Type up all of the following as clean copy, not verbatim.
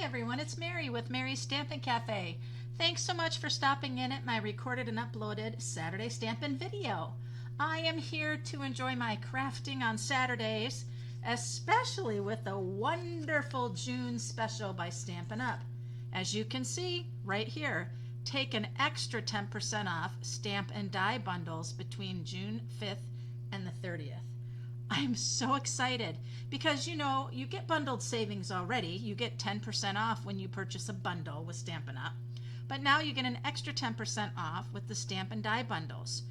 everyone, it's Mary with Mary's Stampin' Cafe. Thanks so much for stopping in at my recorded and uploaded Saturday Stampin' video. I am here to enjoy my crafting on Saturdays, especially with the wonderful June special by Stampin' Up. As you can see right here, take an extra 10% off stamp and die bundles between June 5th and the 30th. I'm so excited because you get bundled savings already. You get 10% off when you purchase a bundle with Stampin' Up. But now you get an extra 10% off with the stamp and die bundles.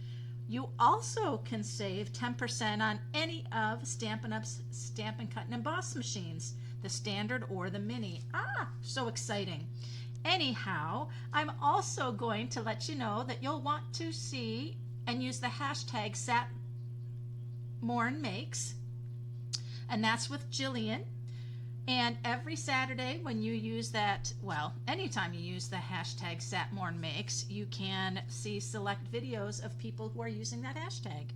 You also can save 10% on any of Stampin' Up's Stampin' Cut and Emboss machines, the standard or the mini. So exciting. Anyhow, I'm also going to let you know that you'll want to see and use the hashtag #SatMornMakes, and that's with Jillian. And every Saturday when you use that, well, anytime you use the hashtag #SatMornMakes, you can see select videos of people who are using that hashtag.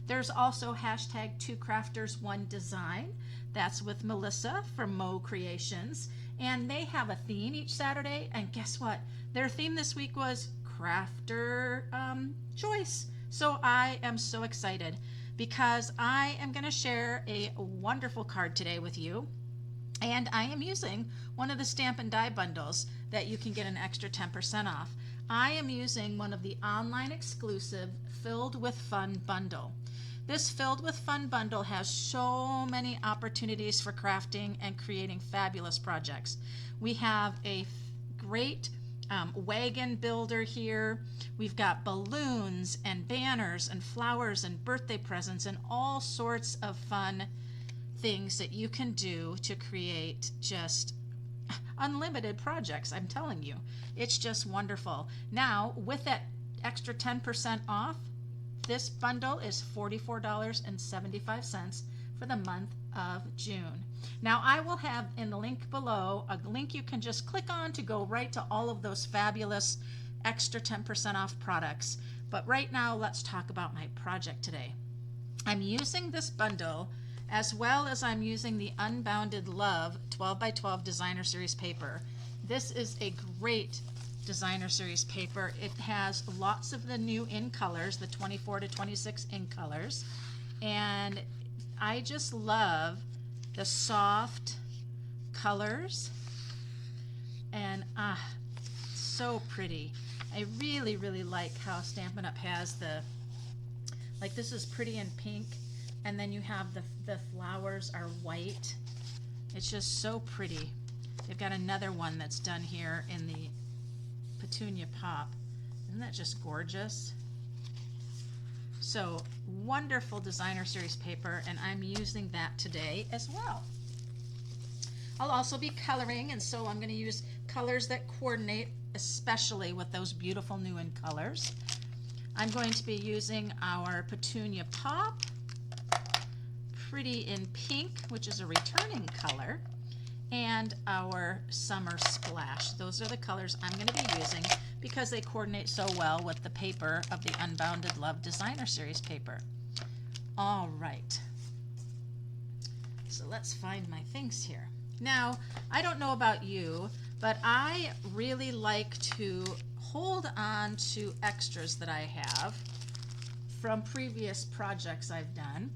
There's also hashtag 2crafters1design. That's with Melissa from Mo Creations. And they have a theme each Saturday. And guess what? Their theme this week was Crafter Choice. So I am so excited because I am going to share a wonderful card today with you. And I am using one of the stamp and die bundles that you can get an extra 10% off. I am using one of the online exclusive Filled with Fun bundle. This Filled with Fun bundle has so many opportunities for crafting and creating fabulous projects. We have a great wagon builder here. We've got balloons and banners and flowers and birthday presents and all sorts of fun things that you can do to create just unlimited projects. I'm telling you, it's just wonderful. Now, with that extra 10% off, this bundle is $44.75 for the month of June. Now, I will have in the link below a link you can just click on to go right to all of those fabulous extra 10% off products. But right now, let's talk about my project today. I'm using this bundle as well as I'm using the Unbounded Love 12x12 Designer Series paper. This is a great Designer Series paper. It has lots of the new in colors, the 24 to 26 in colors, and I just love the soft colors, and so pretty. I really like how Stampin' Up has like this is pretty in pink, and then you have the flowers are white. It's just so pretty. They've got another one that's done here in the Petunia Pop. Isn't that just gorgeous? So wonderful Designer Series paper, and I'm using that today as well. I'll also be coloring, and so I'm going to use colors that coordinate especially with those beautiful new in colors. I'm going to be using our Petunia Pop, Pretty in Pink, which is a returning color, and our Summer Splash. Those are the colors I'm going to be using because they coordinate so well with the paper of the Unbounded Love Designer Series paper. All right, so let's find my things here. Now, I don't know about you, but I really like to hold on to extras that I have from previous projects I've done.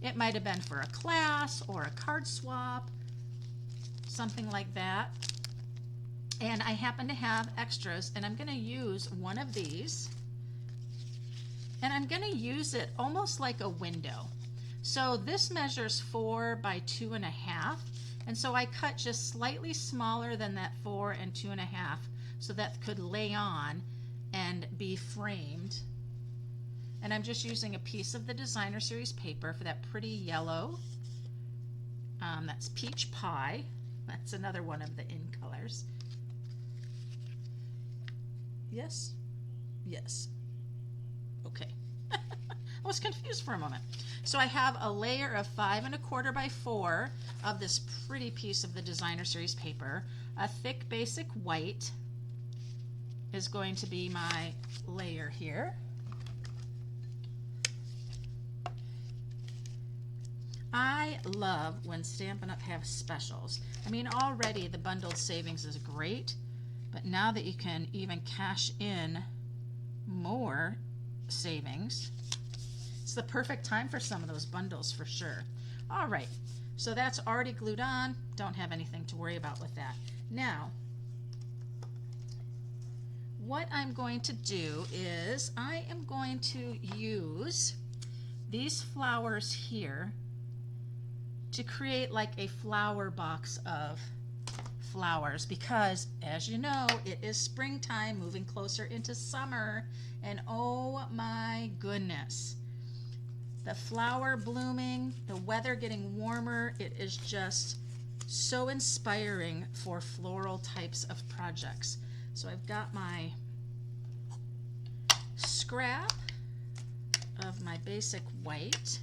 It might have been for a class or a card swap, something like that. And I happen to have extras, and I'm going to use one of these, and I'm going to use it almost like a window. So this measures 4 by 2.5, and so I cut just slightly smaller than that 4 and 2.5 so that could lay on and be framed. And I'm just using a piece of the Designer Series paper for that pretty yellow. That's Peach Pie. That's another one of the in colors. Yes? Yes. Okay. I was confused for a moment. So I have a layer of 5 1/4 by 4 of this pretty piece of the Designer Series paper. A thick basic white is going to be my layer here. I love when Stampin' Up! Have specials. I mean, already the bundled savings is great, but now that you can even cash in more savings, it's the perfect time for some of those bundles for sure. All right, so that's already glued on. Don't have anything to worry about with that. Now, what I'm going to do is I am going to use these flowers here to create like a flower box of flowers, because as you know, it is springtime, moving closer into summer, and oh my goodness, the flower blooming, the weather getting warmer, it is just so inspiring for floral types of projects. So I've got my scrap of my basic white,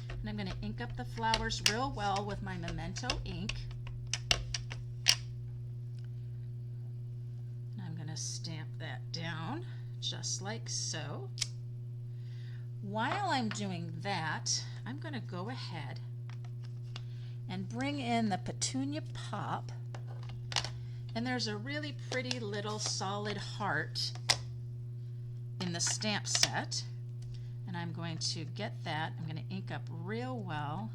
and I'm going to ink up the flowers real well with my Memento ink. And I'm going to stamp that down just like so. While I'm doing that, I'm going to go ahead and bring in the Petunia Pop, and there's a really pretty little solid heart in the stamp set, and I'm going to get that. I'm going to ink up real well,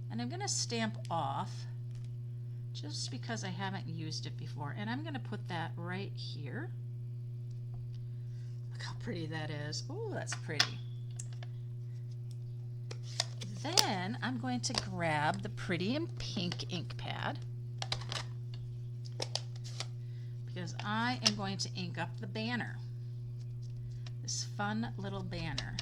and I'm going to stamp off just because I haven't used it before, and I'm going to put that right here. Look how pretty that is. Oh, that's pretty. Then I'm going to grab the Pretty in Pink ink pad, because I am going to ink up the banner, this fun little banner.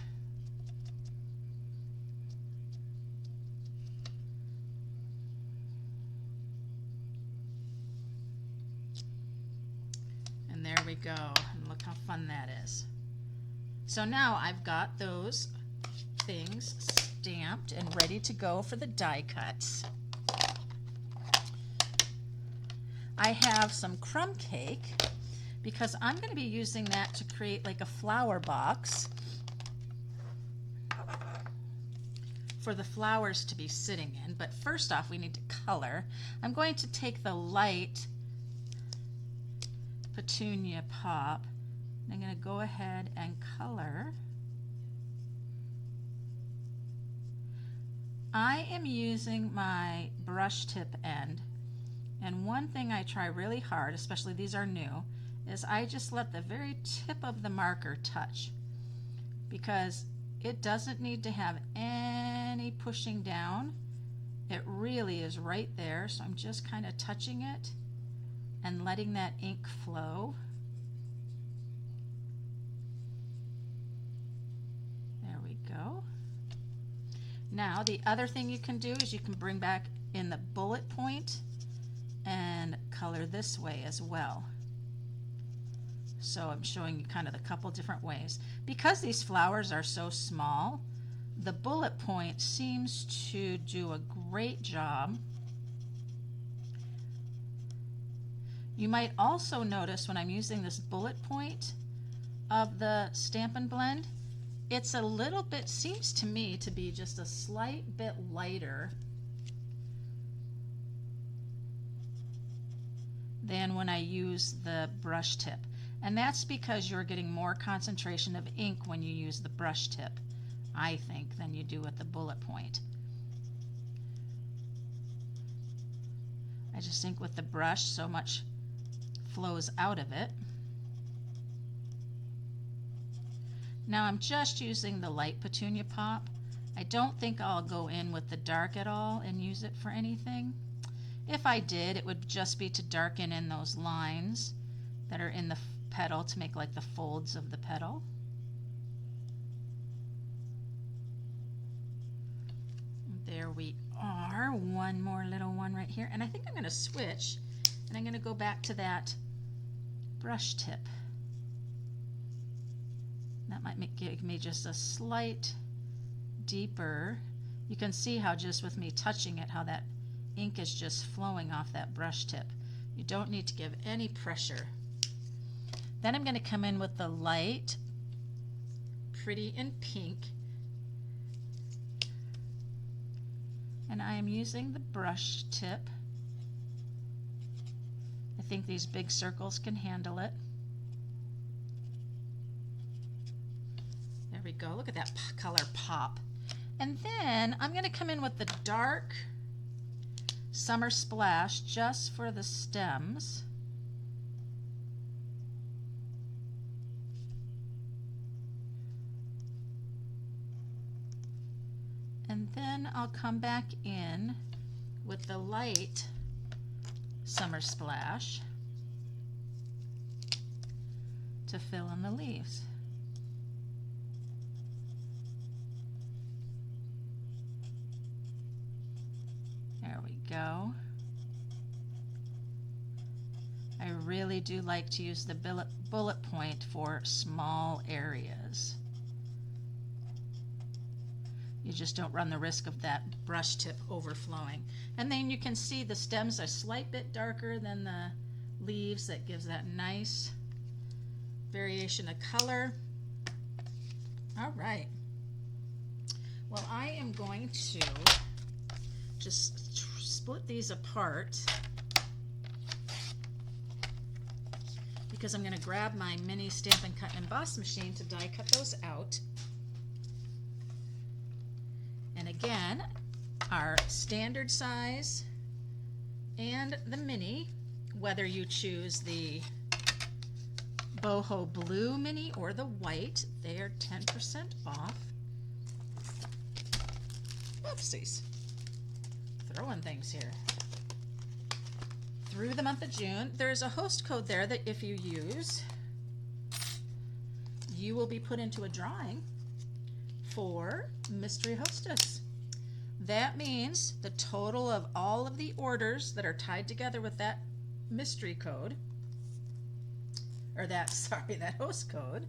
And there we go, and look how fun that is. So now I've got those things stamped and ready to go for the die cuts. I have some crumb cake because I'm going to be using that to create like a flower box for the flowers to be sitting in. But first off, we need to color. I'm going to take the light Petunia Pop, and I'm going to go ahead and color. I am using my brush tip end, and one thing I try really hard, especially these are new, is I just let the very tip of the marker touch, because it doesn't need to have any pushing down. It really is right there, so I'm just kind of touching it and letting that ink flow. There we go. Now the other thing you can do is you can bring back in the bullet point and color this way as well. So I'm showing you kind of a couple different ways. Because these flowers are so small, the bullet point seems to do a great job. You might also notice when I'm using this bullet point of the Stampin' Blend, it's a little bit, seems to me to be just a slight bit lighter than when I use the brush tip. And that's because you're getting more concentration of ink when you use the brush tip, I think, than you do with the bullet point. I just think with the brush, so much flows out of it. Now I'm just using the light Petunia Pop. I don't think I'll go in with the dark at all and use it for anything. If I did, it would just be to darken in those lines that are in the petal to make like the folds of the petal. There we are. One more little one right here. And I think I'm going to switch, and I'm going to go back to that brush tip. That might give me just a slight deeper. You can see how just with me touching it, how that ink is just flowing off that brush tip. You don't need to give any pressure. Then I'm going to come in with the light Pretty in Pink, And I am using the brush tip. I think these big circles can handle it. There we go. Look at that color pop. And then I'm going to come in with the dark Summer Splash just for the stems. And then I'll come back in with the light Summer Splash to fill in the leaves. There we go. I really do like to use the bullet point for small areas. You just don't run the risk of that brush tip overflowing. And then you can see the stems are a slight bit darker than the leaves. That gives that nice variation of color. All right. Well, I am going to just split these apart because I'm going to grab my mini Stampin' Cut and Emboss machine to die cut those out. And again, our standard size and the mini, whether you choose the boho blue mini or the white, they are 10% off. Oopsies. Throwing things here. Through the month of June, there's a host code there that if you use, you will be put into a drawing for Mystery Hostess. That means the total of all of the orders that are tied together with that mystery code, or that host code,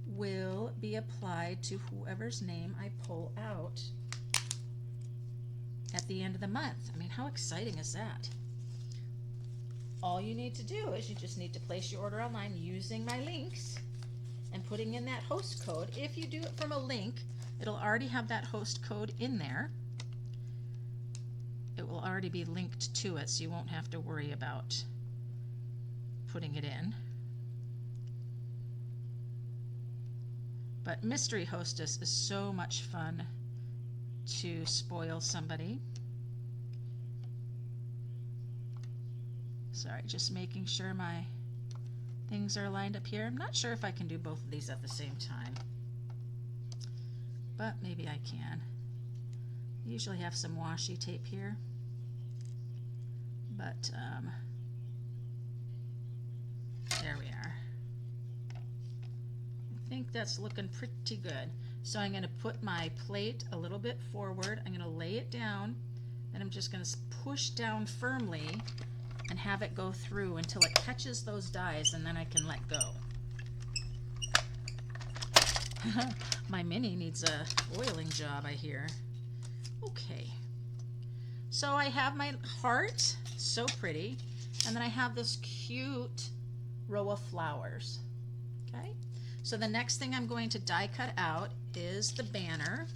will be applied to whoever's name I pull out at the end of the month. I mean, how exciting is that? All you need to do is you just need to place your order online using my links and putting in that host code. If you do it from a link, it'll already have that host code in there. It will already be linked to it, so you won't have to worry about putting it in. But Mystery Hostess is so much fun to spoil somebody. Sorry, just making sure my things are lined up here. I'm not sure if I can do both of these at the same time, but maybe I can. I usually have some washi tape here, but there we are. I think that's looking pretty good. So I'm going to put my plate a little bit forward. I'm going to lay it down, and I'm just going to push down firmly and have it go through until it catches those dies, and then I can let go. My mini needs a oiling job, I hear. Okay. So I have my heart, so pretty, and then I have this cute row of flowers. Okay. So the next thing I'm going to die cut out is the banner.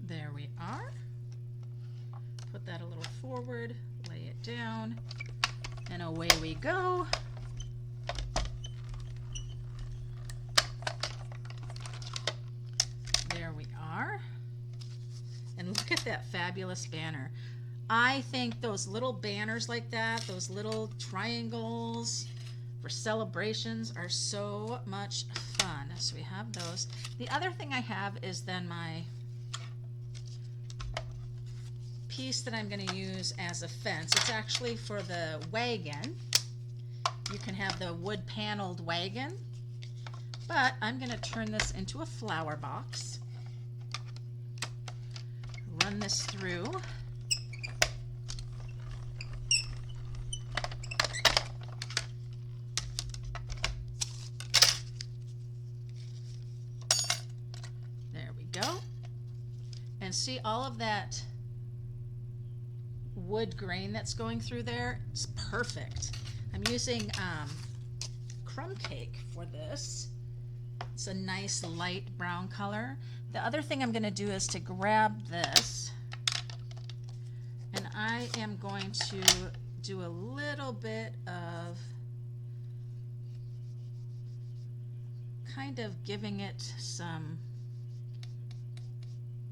There we are. Put that a little forward, lay it down, and away we go. There we are. And look at that fabulous banner. I think those little banners like that, those little triangles for celebrations are so much fun. So we have those. The other thing I have is then my piece that I'm going to use as a fence. It's actually for the wagon. You can have the wood paneled wagon, but I'm going to turn this into a flower box. Run this through. go. And see all of that wood grain that's going through there? It's perfect. I'm using crumb cake for this. It's a nice light brown color. The other thing I'm going to do is to grab this, and I am going to do a little bit of kind of giving it some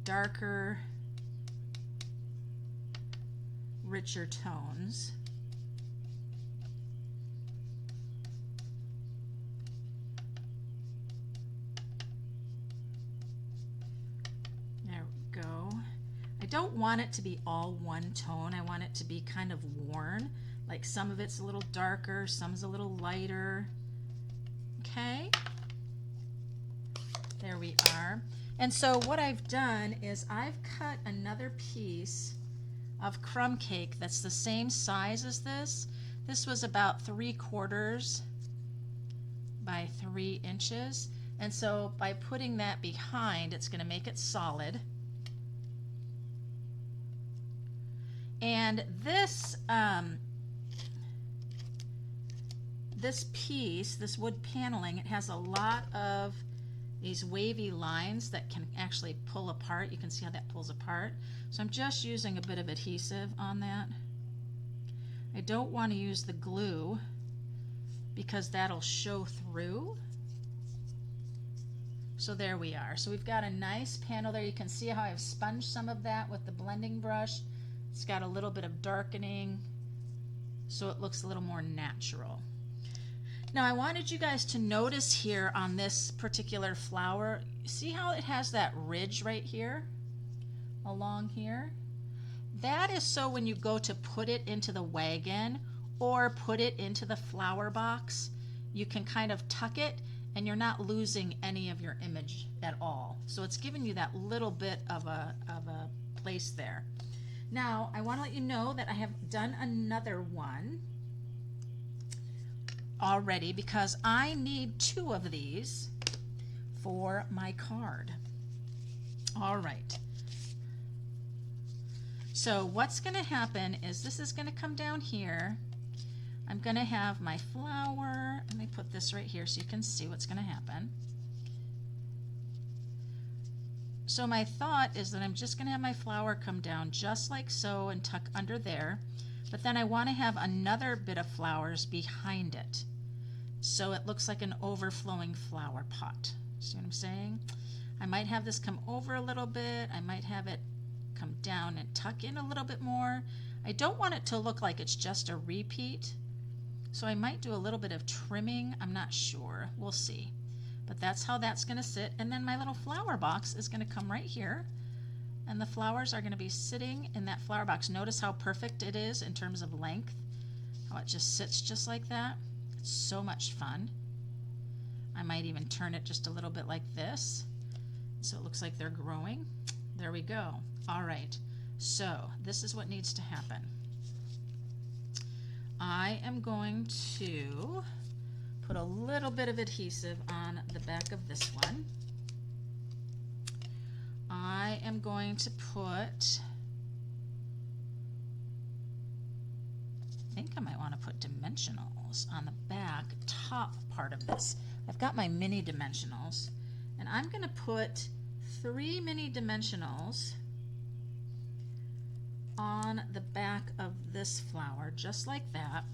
darker, richer tones. There we go. I don't want it to be all one tone. I want it to be kind of worn. Like some of it's a little darker, some's a little lighter. Okay. There we are. And so what I've done is I've cut another piece of crumb cake that's the same size as this. This was about 3/4 by 3 inches. And so by putting that behind, it's going to make it solid. And this this piece, this wood paneling, it has a lot of these wavy lines that can actually pull apart. You can see how that pulls apart. So I'm just using a bit of adhesive on that. I don't want to use the glue because that'll show through. So there we are. So we've got a nice panel there. You can see how I've sponged some of that with the blending brush. It's got a little bit of darkening so it looks a little more natural. Now I wanted you guys to notice here on this particular flower, see how it has that ridge right here, along here? That is so when you go to put it into the wagon or put it into the flower box, you can kind of tuck it and you're not losing any of your image at all. So it's giving you that little bit of a place there. Now I want to let you know that I have done another one already because I need 2 of these for my card. All right. So what's going to happen is this is going to come down here. I'm going to have my flower. Let me put this right here so you can see what's going to happen. So my thought is that I'm just going to have my flower come down just like so and tuck under there. But then I want to have another bit of flowers behind it. So it looks like an overflowing flower pot. See what I'm saying? I might have this come over a little bit. I might have it come down and tuck in a little bit more. I don't want it to look like it's just a repeat. So I might do a little bit of trimming. I'm not sure. We'll see. But that's how that's going to sit. And then my little flower box is going to come right here. And the flowers are going to be sitting in that flower box. Notice how perfect it is in terms of length. How it just sits just like that. It's so much fun. I might even turn it just a little bit like this. So it looks like they're growing. There we go. All right. So this is what needs to happen. I am going to put a little bit of adhesive on the back of this one. I am going to put, I think I might want to put dimensionals on the back top part of this. I've got my mini dimensionals, and I'm going to put 3 mini dimensionals on the back of this flower, just like that.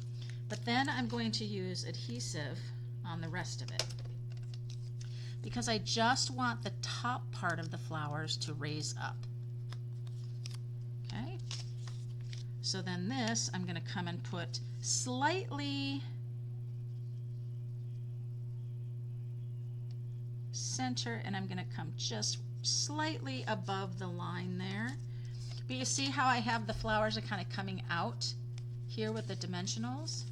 But then I'm going to use adhesive on the rest of it, because I just want the top part of the flowers to raise up. Okay, so then this I'm going to come and put slightly center, and I'm going to come just slightly above the line there. But you see how I have the flowers are kind of coming out here with the dimensionals?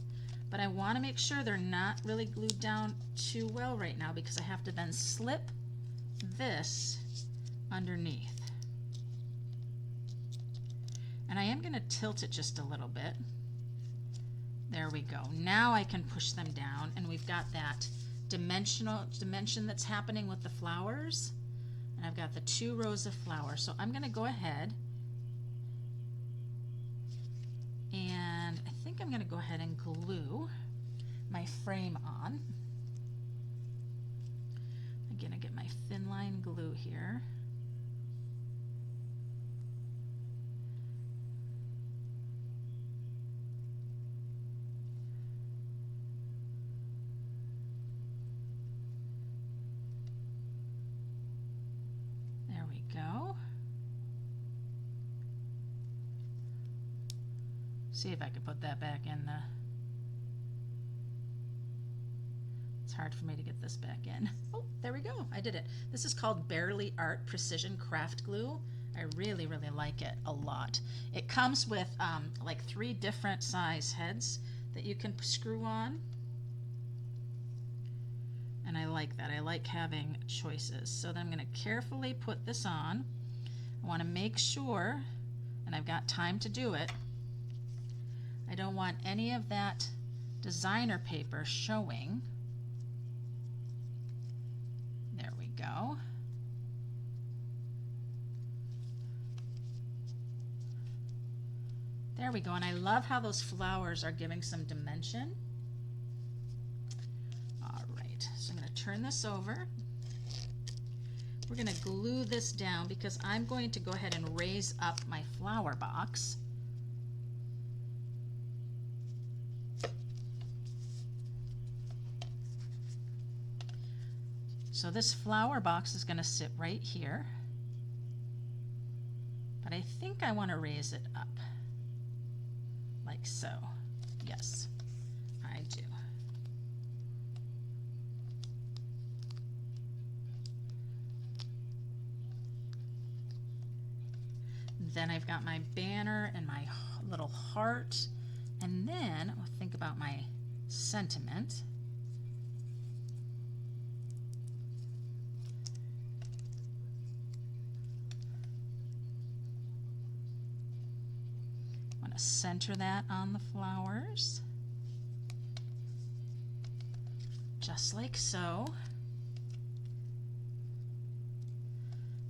But I want to make sure they're not really glued down too well right now, because I have to then slip this underneath. And I am going to tilt it just a little bit. There we go. Now I can push them down, and we've got that dimension that's happening with the flowers. And I've got the 2 rows of flowers. So I'm going to go ahead and I think I'm going to go ahead and glue my frame on. I'm going to get my thin line glue here. There we go. See if I can put that back in the... It's hard for me to get this back in. Oh, there we go. I did it. This is called Barely Art Precision Craft Glue. I really, really like it a lot. It comes with like 3 different size heads that you can screw on. And I like that. I like having choices. So then I'm going to carefully put this on. I want to make sure, and I've got time to do it, I don't want any of that designer paper showing. There we go. There we go, and I love how those flowers are giving some dimension. All right, so I'm going to turn this over. We're going to glue this down because I'm going to go ahead and raise up my flower box. So this flower box is going to sit right here, but I think I want to raise it up, like so. Yes, I do. Then I've got my banner and my little heart, and then I'll think about my sentiment. Center that on the flowers, just like so.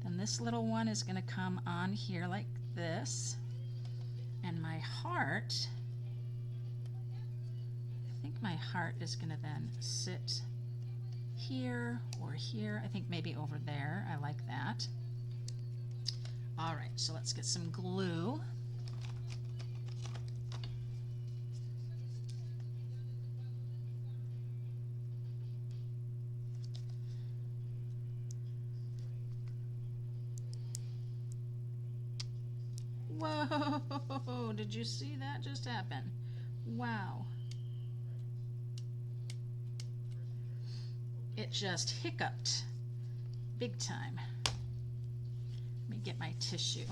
Then this little one is going to come on here like this, and my heart, I think my heart is going to then sit here or here. I think maybe over there. I like that. All right, so let's get some glue. Whoa, did you see that just happen? Wow. It just hiccuped big time. Let me get my tissue.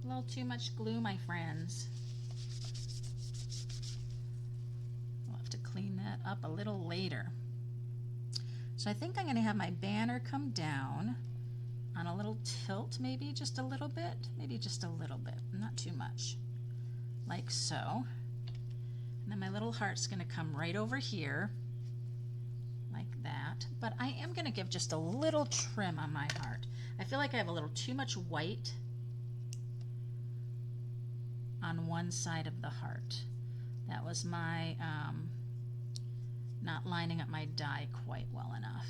A little too much glue, my friends. We'll have to clean that up a little later. So I think I'm going to have my banner come down on a little tilt, maybe just a little bit, not too much, like so. And then my little heart's going to come right over here, like that. But I am going to give just a little trim on my heart. I feel like I have a little too much white on one side of the heart. That was my not lining up my die quite well enough.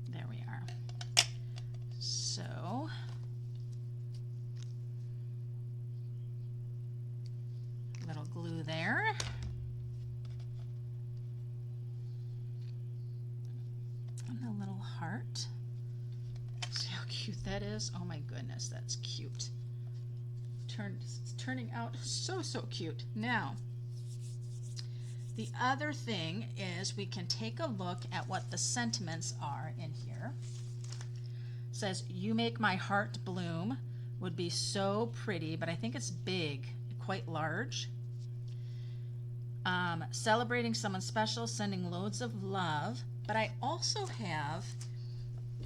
There we are. So little glue there. And a little heart. See how cute that is? Oh my goodness, that's cute. It's turning out so cute. Now, the other thing is we can take a look at what the sentiments are in here. It says, "You make my heart bloom," would be so pretty, but I think it's big, quite large. Celebrating someone special, sending loads of love. But I also have,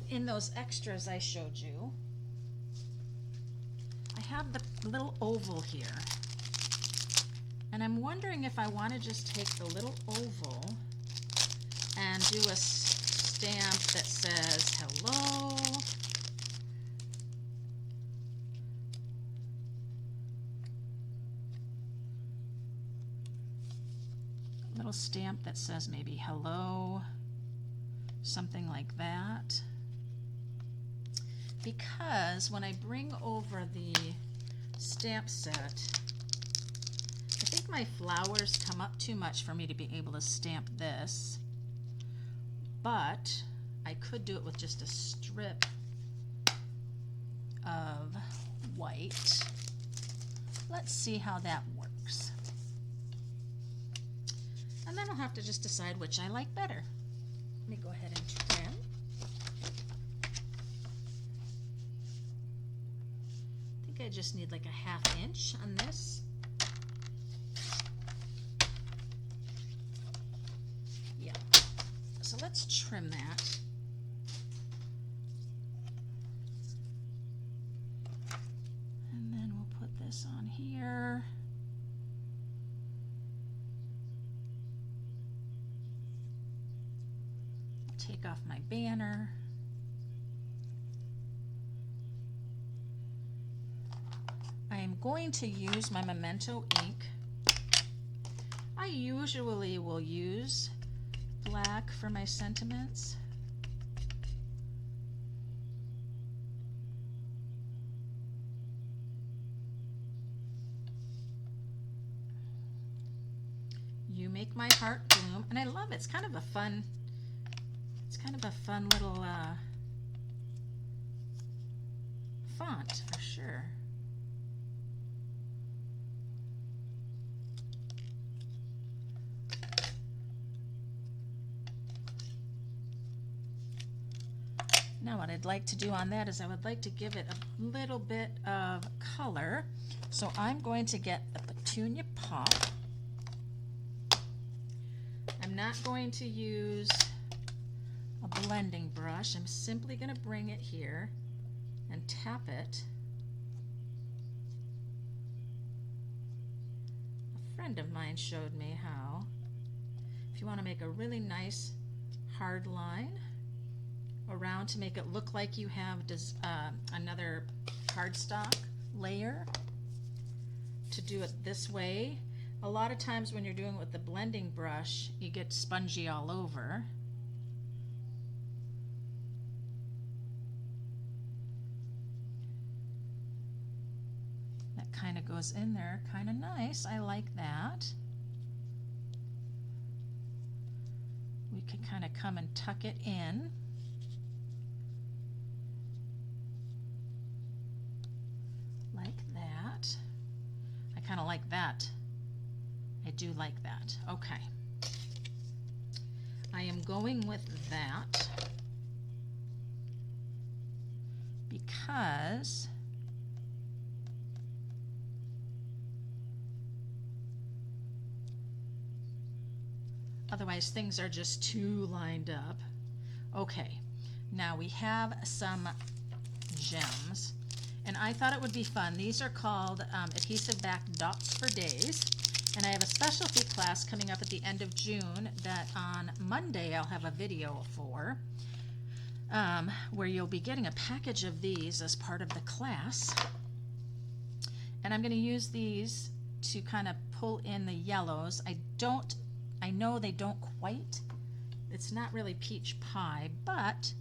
in those extras I showed you, I have the little oval here. And I'm wondering if I want to just take the little oval and do a stamp that says hello. A little stamp that says maybe hello, something like that. Because when I bring over the stamp set, I think my flowers come up too much for me to be able to stamp this, but I could do it with just a strip of white. Let's see how that works. And then I'll have to just decide which I like better. Let me go ahead and trim. I think I just need like a 1/2 inch on this. Yeah. So let's trim that. And then we'll put this on here. Take off my banner. I am going to use my Memento ink. I usually will use black for my sentiments. You make my heart bloom, and I love it. It's kind of a fun little font for sure. Now what I'd like to do on that is I would like to give it a little bit of color. So I'm going to get the Petunia Pop. I'm not going to use a blending brush. I'm simply going to bring it here and tap it. A friend of mine showed me how. If you want to make a really nice hard line around to make it look like you have another cardstock layer, to do it this way. A lot of times when you're doing it with the blending brush, you get spongy all over. That kind of goes in there kind of nice. I like that. We can kind of come and tuck it in. Like that. I kind of like that. I do like that. Okay. I am going with that because otherwise things are just too lined up. Okay, now we have some gems, and I thought it would be fun. These are called adhesive back dots for days, and I have a specialty class coming up at the end of June that on Monday I'll have a video for, where you'll be getting a package of these as part of the class. And I'm going to use these to kind of pull in the yellows. I know they don't quite, it's not really peach pie, but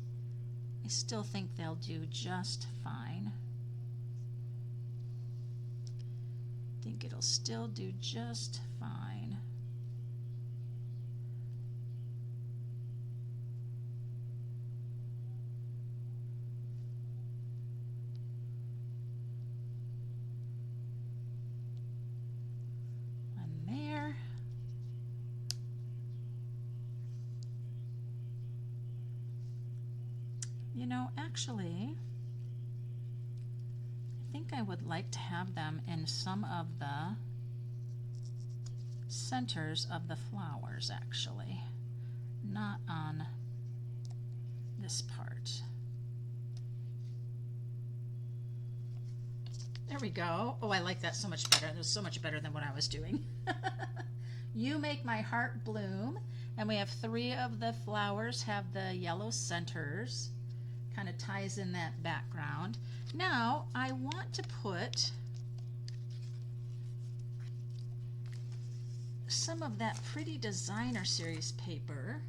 I still think they'll do just fine. I think it'll still do just fine. One there. You know, actually, I think I would like to have them in some of the centers of the flowers, actually, not on this part. There we go. Oh, I like that so much better. That was so much better than what I was doing. You Make My Heart Bloom. And we have 3 of the flowers have the yellow centers. Kind of ties in that background. Now I want to put some of that pretty designer series paper,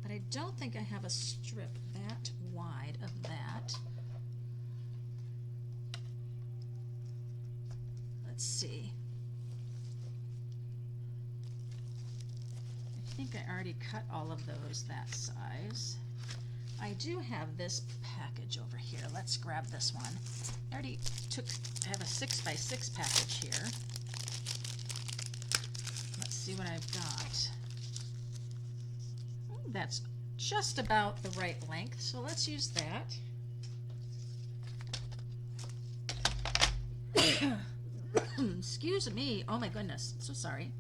but I don't think I have a strip that wide of that. Let's see. I think I already cut all of those that size. I do have this package over here. Let's grab this one. I have a 6x6 package here. Let's see what I've got. That's just about the right length, so let's use that. Excuse me. Oh my goodness. I'm so sorry.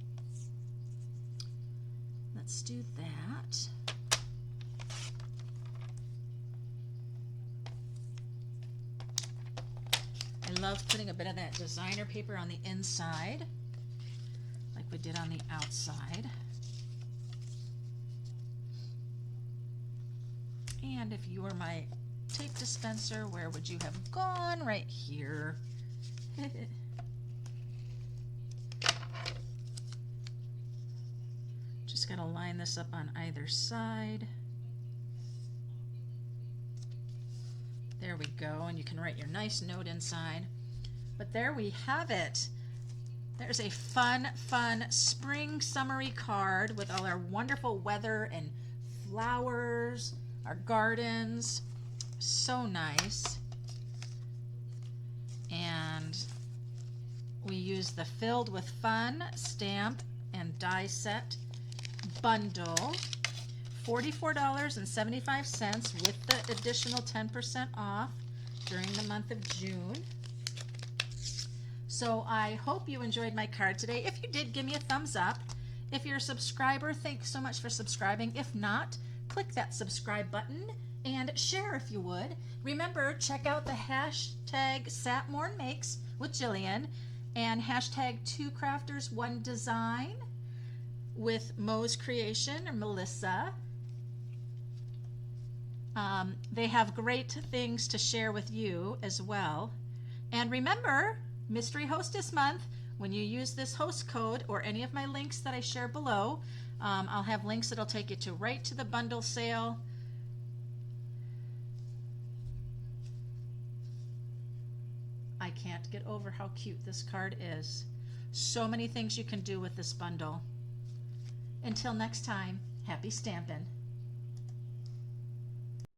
Let's do that. I love putting a bit of that designer paper on the inside, like we did on the outside. And if you were my tape dispenser, where would you have gone? Right here. Just gotta line this up on either side. There we go, and you can write your nice note inside. But there we have it. There's a fun spring summery card with all our wonderful weather and flowers, our gardens. So nice. And we use the Filled with Fun stamp and die set bundle. $44.75 with the additional 10% off during the month of June. So I hope you enjoyed my card today. If you did, give me a thumbs up. If you're a subscriber, thanks so much for subscribing. If not, click that subscribe button and share if you would. Remember, check out the hashtag SatMornMakes with Jillian and hashtag 2crafters1design with Mo's Creation or Melissa. They have great things to share with you as well. And remember, Mystery Hostess Month, when you use this host code or any of my links that I share below, I'll have links that'll take you right to the bundle sale. I can't get over how cute this card is. So many things you can do with this bundle. Until next time, happy stampin'.